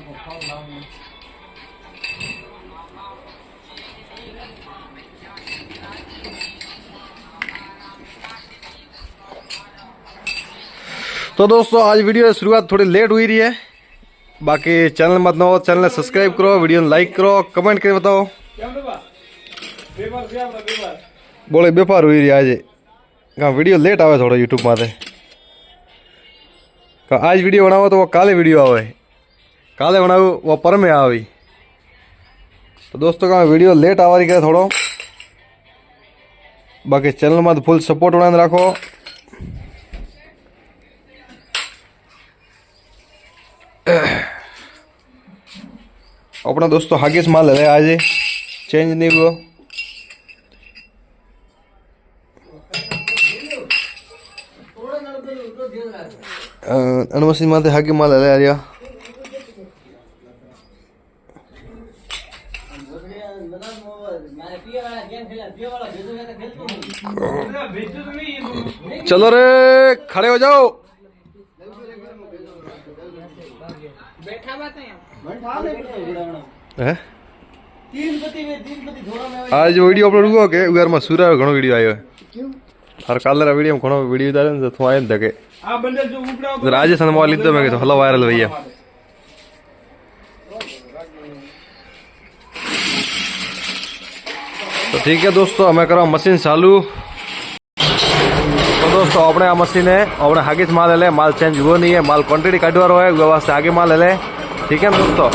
तो दोस्तों आज वीडियो की शुरुआत थोड़ी लेट हुई रही है। बाकी चैनल मत नो चैनल ने सब्सक्राइब करो, वीडियो ने लाइक करो, कमेंट करके बताओ। बोले बेपार हुई रही आज कहाँ वीडियो लेट आवे थोड़ा यूट्यूब माथे। आज वीडियो बनाओ तो वो काले वीडियो आवे, काले बनाओ वो पर में आवी। तो दोस्तों का वीडियो लेट आवा रही करे थोड़ो। बाकी चैनल में फूल सपोर्ट बनाने रखो। अपना दोस्तों हागिस माल है आज चेंज नहीं हुआ। अनमसी माथे हागी माल है यार चलो रे खड़े हो जाओ। आज वीडियो अपलोड हुआ के उगर में सूर्य घणो वीडियो आयो है। हर कालरा वीडियो में घणो वीडियो डाले न तो आए धके राजेश ने मोबाइल लीधो मैं तो हलो वायरल भैया। तो ठीक है दोस्तों हमें करो मशीन चालू। तो दोस्तों अपने आ मशीन है अपने हागिस माल ले माल चेंज हुआ नहीं है, माल क्वांटिटी काटवारो है वास्ते आगे माल ले। ठीक है दोस्तों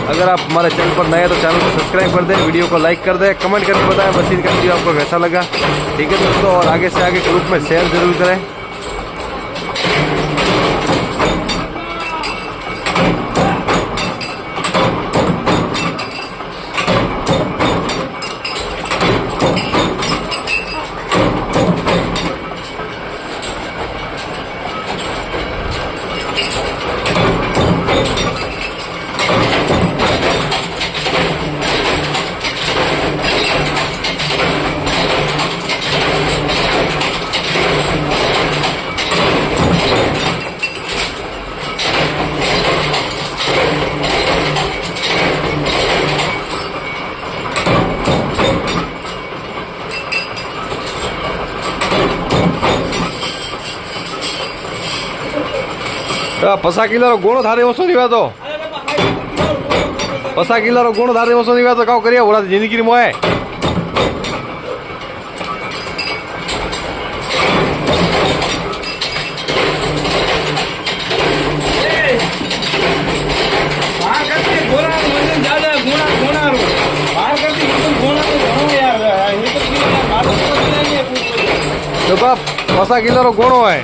अगर आप हमारे चैनल पर नए हैं तो चैनल को सब्सक्राइब कर दें, वीडियो को लाइक कर दें, कमेंट करके बताएं मशीन का वीडियो आपको कैसा लगा। ठीक है दोस्तों और आगे से आगे ग्रुप में शेयर जरूर करें। पसा किलो गुण धारे वसो नहीं तो पसा किलो गुण धारे वसो नहीं तो क्या करिए बोला जिंदगी मोए तो बाप पसा किलो गुणो है।